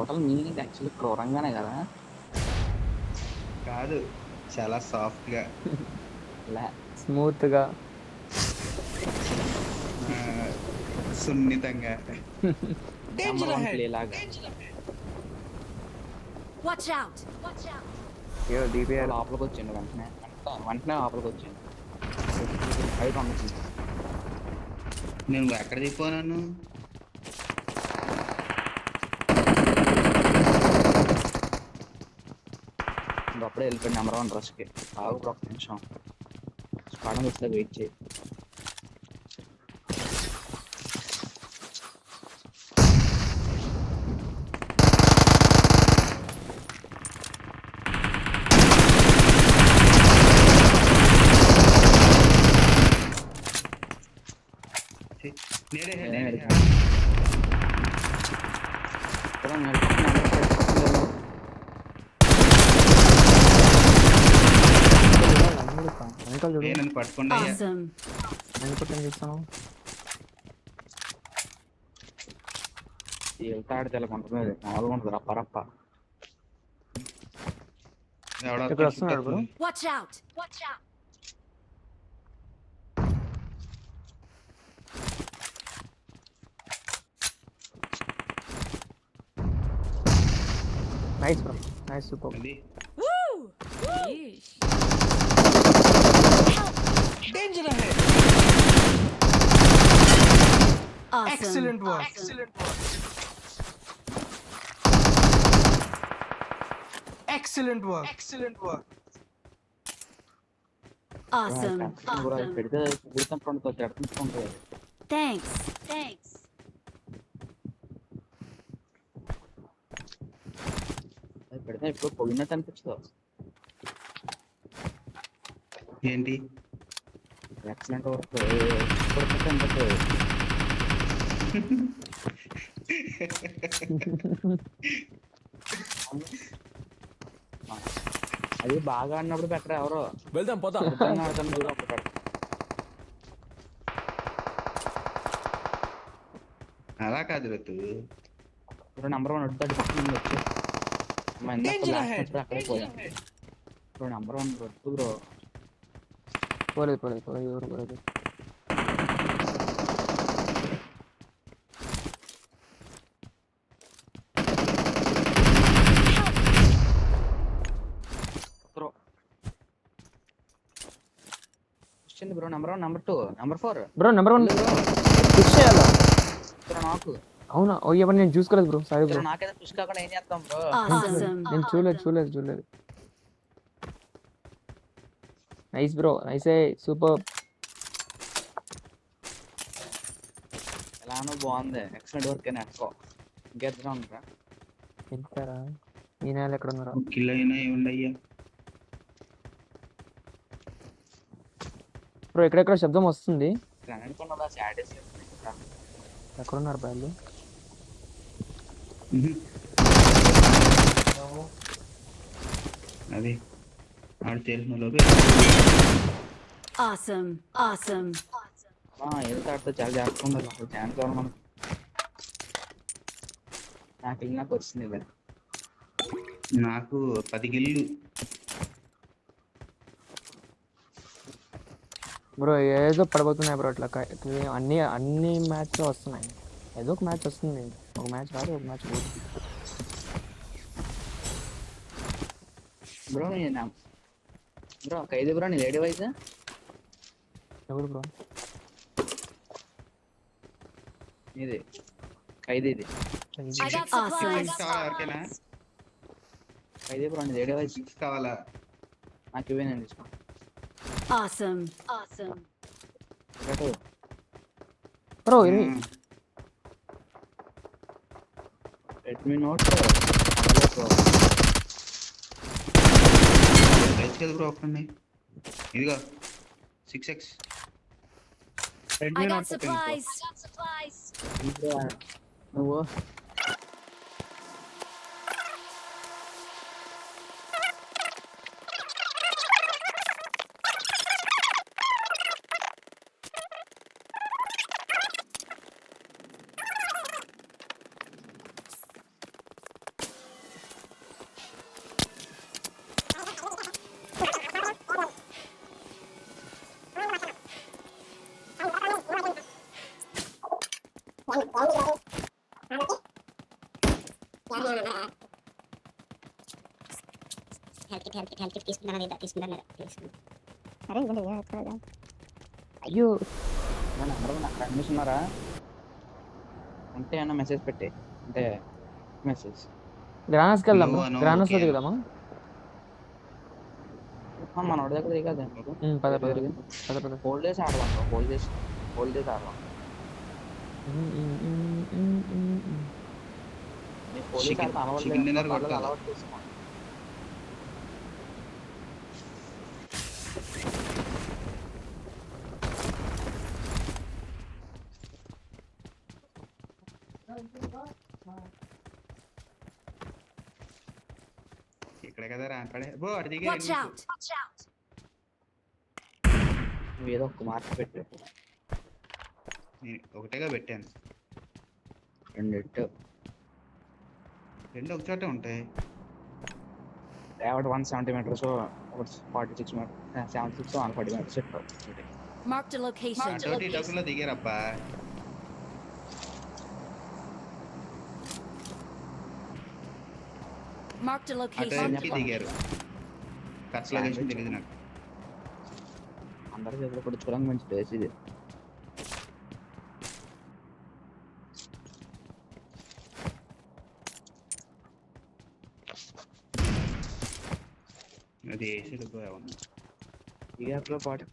Total meaning actually క్రూరంగానే కదా. కాదు, చాలా సాఫ్ట్ గా, స్మూత్ గా, సున్నితంగా. నెంబర్ వన్ ప్లే లాగా. డిపిఆర్ లోపలికి వచ్చిండు వెంటనే వెంటనే లోపలికి వచ్చిండు. బయట ఉండొచ్చు. నేను ఎక్కడ దిగిపోనాను? అప్పుడే వెళ్ళిపోయింది నెంబర్ వన్ రష్కి. ఆగు ఒక నిమిషం, స్పాడం వస్తే వెయిట్ చేయి. నేడే నన్ను పట్టుకుండా చూస్తాను. వెళ్తాడు తెలకుంటుంది, మామూలుగా ఉంటుంది. రప్ప ఇక్కడ వస్తున్నాడు bro. Nice bro, nice, super. Danger ahead. Awesome. Excellent work. Excellent work. Awesome. పెడితే గుర్తుంటుంది, తిడుతుంటుంది. Thanks. అది పెడితే ఇప్పుడు పొగినట్టు అనిపిస్తుంది. ఏంటి ఎక్సలెంట్ వర్క్ అనిపిస్తుంది. అది బాగా ఆడినప్పుడు బెటర్. ఎవరో వెళ్దాం పోతాం. ఆడతాను అప్పుడు బెటర్. అలా కాదు ఋతు, ఇప్పుడు నెంబర్ వన్ వడ్డాడు పక్కన వచ్చి అక్కడే పోయాం. ఇప్పుడు నెంబర్ వన్ వద్దు బ్రో. పోలేదు ఎవరు పోలేదు. Bro number one, number two, number four. Bro number one push చేయాలా? నాకు అవునా? ఓ ఎవరు, నేను చూసుకోలేదు బ్రో, సారీ బ్రో. నాకైతే పుష్ కాకుండా ఏం చేస్తాం బ్రో? నేను చూడలేదు. Nice bro, nice, super. ఎలానో బాగుంది, ఎక్సలెంట్ వర్క్ అని ఎక్కువ. ఇంకెద్దరా ఉంటారా? ఎంతారా ఈ నెల ఎక్కడ ఉన్నారా? కిల్ అయినా ఏముండయ్యా బ్రో ఎక్కడెక్కడ శబ్దం వస్తుంది. ఎక్కడున్నారు బాయ్? అది ఆడు తెలిసిన లోపే వెళ్తాడితో చాలా జాగ్రత్తగా ఉండాలి. అసలు ఛాన్స్ కావాలి మనకు. నాకు వచ్చింది ఇవ్వాలి. నాకు 10 గిల్లు. బ్రో ఏదో పడబోతున్నాయి బ్రో, అట్లా అన్ని మ్యాచ్ వస్తున్నాయి. ఏదో ఒక మ్యాచ్ వస్తుంది, ఒక మ్యాచ్ రాదు, ఒక మ్యాచ్ లేదు. బ్రో బ్రో ఖైదీ బ్రో, నీ లేడీ వైజ్ ఎవరు బ్రో? ఇది ఖైదీ, ఇది ఎవరికైనా ఖైదీ బ్రో, నీ లేడీ వైజ్ కావాలా? నాకు ఇవే, నేను తీసుకో. బ్రో రెడ్మీ నోట్ రైట్ కదా బ్రో, ఒక్కడిని ఇదిగో 6x రెడ్మీ నోట్ నువ్వు హెల్త్ కిట్ తీసుకున్నాను లేదా తీసుకున్నాను అరే ఇవ్వండి కదా అయ్యో నేను అందరూ అక్కడ అనిపిస్తున్నారా ఉంటే అన్న మెసేజ్ పెట్టి అంటే మెసేజ్ గ్రానస్కి వెళ్దాం No, no, గ్రానస్ okay. దిగుదామా మన వాడి దగ్గర దిగదా మీరు పద పద పద పద హోల్డ్ చేసి ఆడదాం హోల్డ్ చేసి ఆడదాం నీ పోలీస్ Chicken- ఆడతా అలవాటు chicken dinner లేదు, వాళ్ళది కొట్టాలా? అలవాటు చేసుకో. ఇక్కడే కదా రాంపడే బో అడి Watch దిగే out! నువ్వు ఏదో ఒక మార్క్ పెట్టు నేను ఒకటేగా పెట్టాను రెండిట్టు రెండు ఒక చోటే ఉంటాయి ఒకటి 170 meters ఒకటి 46 meters 76 140 meters చెప్పావు Marked a location. అటోటి ఇటోకులో దిగారబ్బా Marked a అటు location. నుంచి దిగారు కట్స్ లొకేషన్ తెలియదు నాకు అందరి చేతులు కొడుచుకోవడానికి మంచి ప్లేస్ ఇది అది వేసి పోయావన్నా ఈ గ్యాప్ లో పాటు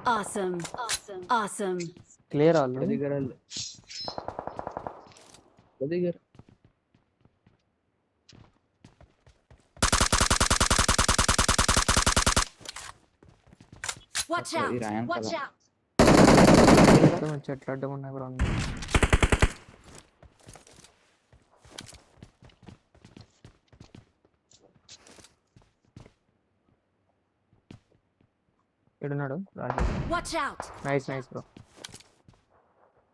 Awesome. Awesome. క్లియర్ వాళ్ళు దిగారు దిగారు Watch ఈ out! రాయన్ Watch కదా out! చెట్లు అడ్డం ఉన్నాయి బ్రో ఎడున్నాడు Raju Watch out! Nice nice bro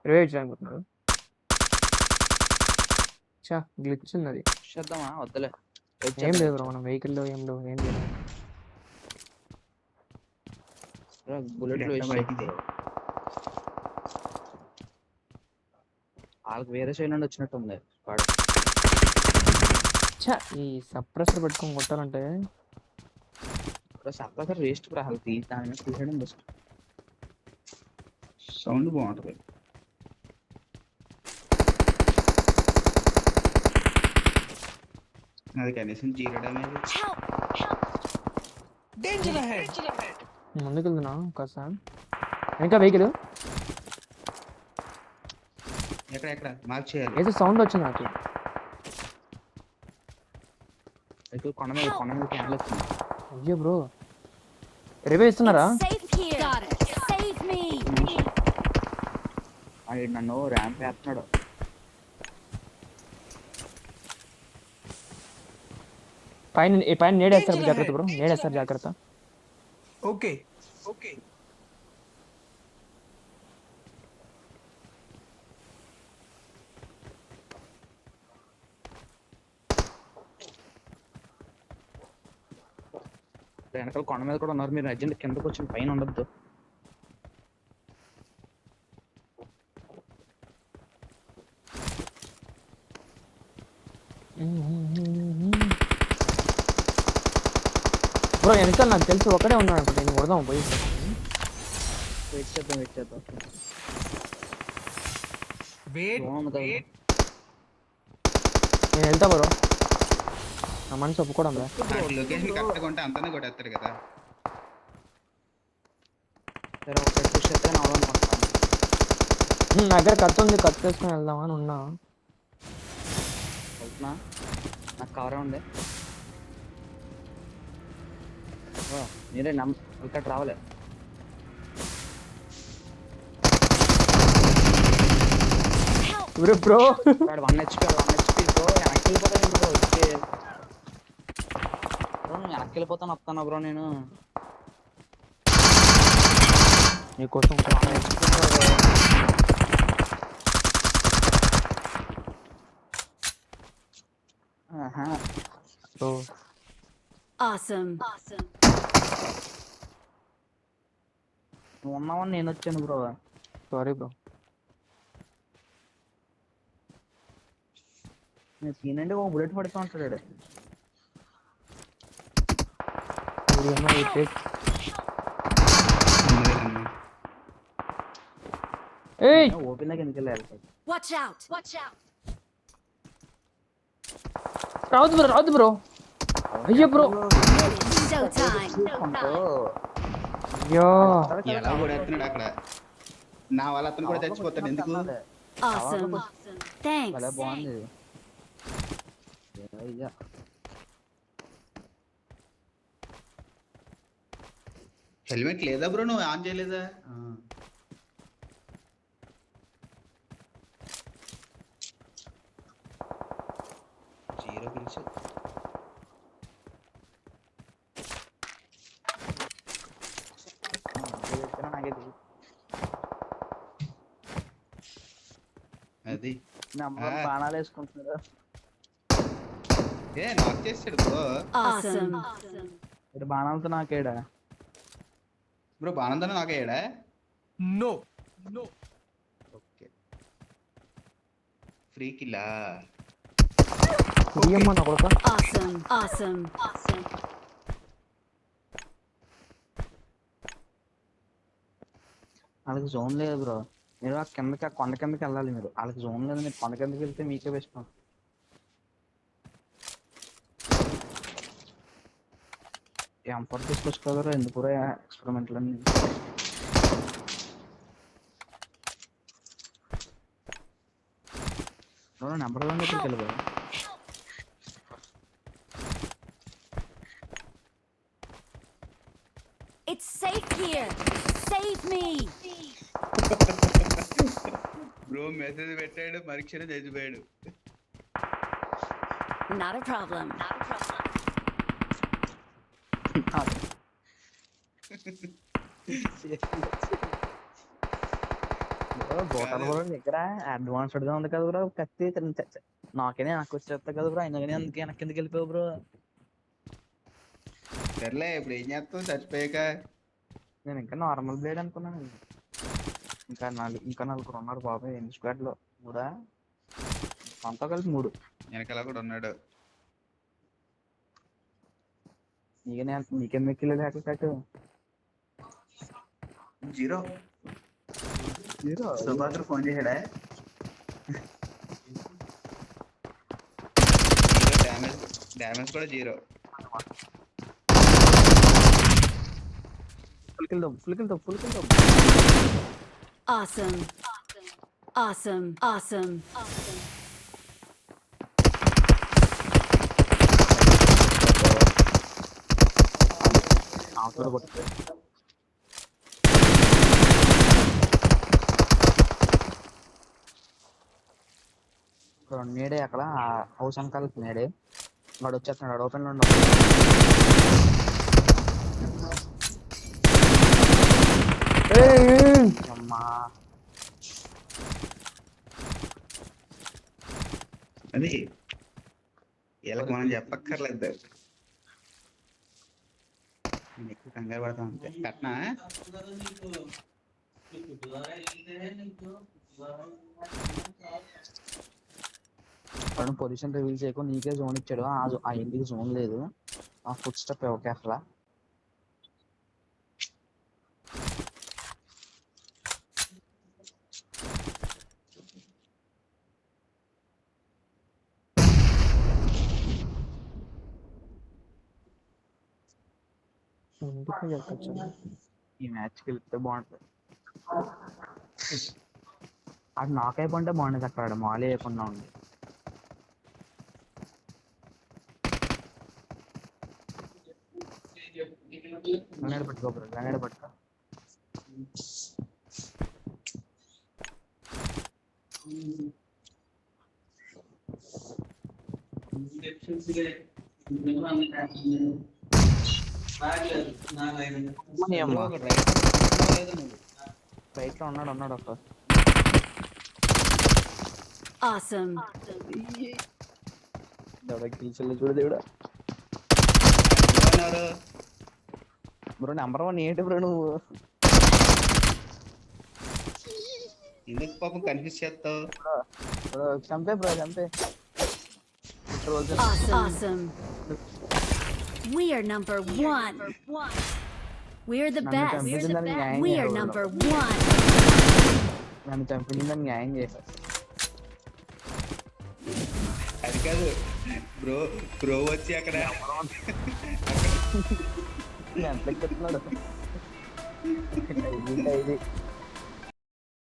revive చేయనుకుంటున్నాడు చా గ్లిచ్ ఉన్నది చేద్దామా వద్దులే ఏం లేదు బ్రో మనం వెహికల్లో ఏం లేవు ఏం లేదు బుల్లెట్లు ఎట్లా వేసి బయటికి? వాళ్ళకి వేరే సైడ్ నుండి వచ్చినట్టుంది వాడు చా ఈ సప్రెసర్ పెట్టుకొని కొట్టాలంటే సర్ప్రైజ్ వేస్ట్ రావాలి తీసి దాని మీద తీసేయడం బెస్ట్ సౌండ్ బాగుంటుంది అది కనీసం 0 డ్యామేజ్ Help! Danger ahead! ముందుకు వెళ్తున్నా కాస్త ఇంకా వెహికల్ ఎక్కడ మార్క్ చేయాలి ఏదో సౌండ్ వచ్చింది నాకు అయితే కొండ మీద క్యాన్లు వచ్చింది అయ్యో బ్రో రివైవ్ ఇస్తున్నారా It's safe here. Got it. Save me. అది నన్ను ర్యాంప్ వేస్తున్నాడు పైన నేడేస్తారు జాగ్రత్త బ్రో నేడేస్తారు జాగ్రత్త Okay. Okay. వెనకాల కొండ మీద కూడా ఉన్నారు మీరు అర్జెంట్ కిందకు వచ్చి పైన ఉండొద్దు బ్రో వెనకాల నాకు తెలిసి ఒకడే ఉన్నాడు అనుకుంటా నేను కొడదాం పోయి వెయిట్ చేద్దాం Wait. దూరం ఉంది కదా. నేను వెళ్తా బ్రో నా మనసు ఒప్పుకోవడం లే లొకేషన్ కరెక్ట్గా ఉంటే అంతనే కొట్టేస్తారు కదా సరే ఒకటి పుష్ చేస్తే నేను అవ్వాలనుకుంటున్నాను నా దగ్గర కత్తి ఉంది కత్తి వేసుకొని వెళ్దామని ఉన్నా వెళ్తున్నా నాకు కవరే ఉంది మీరే ఇక్కడ రావాలి బ్రో వాడు 1 HP బ్రో వెనక్కి వెళ్ళిపోతాను బ్రో వచ్చి బ్రో నువ్వు వెనక్కి వెళ్ళిపోతాను వస్తాను బ్రో నేను నీకోసం 1 HP బ్రో. ఆహా బ్రో Awesome. నువ్వు ఉన్నావని నేను వచ్చాను బ్రో. Sorry bro. నేను తినండి ఒక బుల్లెట్ పడుతూ ఉంటాడు ఈడు. ఏయ్ ఓపెన్ దాకా ఎందుకు వెళ్ళాలి? Watch out. రావద్దు బ్రో. అయ్యో బ్రో. Showtime. అయ్యో ఎలా కొడేస్తున్నాడు అక్కడ. నా వల్ల అతను కూడా చచ్చిపోతాడు ఎందుకు? Awesome. Thanks. భలే బాగుంది. అయ్యా హెల్మెట్ లేదా బ్రో? నువ్వు ఆన్ చేయలేదా? Zero kills. నాకే తెలియదు. అది నెంబర్ బాణాలు వేసుకుంటున్నాడు. నాక్ చేస్తాడు బ్రో. Awesome. ఇటు బాణాలతో నాకేడా? బ్రో బానందన నాకేడా? No. ఓకే. ఫ్రీ కిల్లా. ఇయ్యమ్మా నా కొడుకా. Awesome. వాళ్ళకి జోన్ లేదు బ్రో. మీరు ఆ కిందకి ఆ కొండ కిందకి వెళ్ళాలి మీరు. వాళ్ళకి జోన్ లేదు. మీరు కొండ కిందకి వెళ్తే మీకే బెస్ట్. ఎంపర్ తీసుకొచ్చుకోగలరు ఎందుకు ఎక్స్పెరిమెంట్లు అన్ని. నెంబర్ 1 దగ్గరికి వెళ్ళిపోయి It's safe here. Save me. Bro message పెట్టాడు మరిక్షణం చచ్చిపోయాడు. Not a problem. గోటాలు కూడా దగ్గర అడ్వాన్స్డ్ గా ఉంది కదా బ్రో. కత్తి నాకేనే నాకు వచ్చేస్తా కదా బ్రో. అయినా కానీ అందుకే వెనక్కి ఎందుకు వెళ్ళిపోయావు బ్రో? సర్లే ఇప్పుడు ఏం చేస్తావు చచ్చిపోయాక? నేను ఇంకా నార్మల్ బ్లేడ్ అనుకున్నాను. ఇంకా నలుగురు ఉన్నారు బాబాయ్. ఎన్ని స్క్వాడ్ లో? 3 అంతా కలిసి 3. వెనకాల కూడా ఉన్నాడు. నీకేం మెక్కిలే కట్టు. జీరో. సుభాద్ర ఫోన్ చేశాడా? డ్యామేజ్ కూడా జీరో. ఫుల్ కిల్ తో. Awesome. నేడే అక్కడ హౌస్ అంకాల్ నేడే వాడు వచ్చేస్తున్నాడు. ఓపెన్ లో ఉండవు. అమ్మా అది వీళ్ళకి మనం చెప్పక్కర్లేదు. ఎక్కువ కంగారు పడతాం అంతే. కట్నా పొజిషన్ రివీల్ చేయకుండా నీకే జోన్ ఇచ్చాడు. ఆ ఇంటికి జోన్ లేదు. ఆ ఫుట్ స్టెప్ ఓకే అసలు. ఈ మ్యాచ్కి వెళ్తే బాగుంటుంది. అది నాక్ అయిపోతే బాగుండేది. అక్కడ మాలే అయిపోయినా ఉంది. గ్రెనేడ్ పట్టుకో బ్రో. గ్రెనేడ్ పట్టుకో. రైట్ లో ఉన్నాడు ఒక. Awesome. దేవుడా కిల్స్ చూడు దేవుడా. చెప్తున్నారు? బ్రో నెంబర్ 1 ఏంటి బ్రో నువ్వు? ఎందుకు పాపం కన్ఫ్యూజ్ చేస్తావు? బ్రో చంపే బ్రో చంపే. రోజు Awesome. We are number 1. We're the నన్ను best. చంపిందని న్యాయం We are చేయాలి number బ్రో. 1. నన్ను చంపిందని న్యాయం చేయాలి. అది కాదు బ్రో, బ్రో వచ్చి అక్కడ ఎంత ఎక్కిస్తున్నాడు. ఇది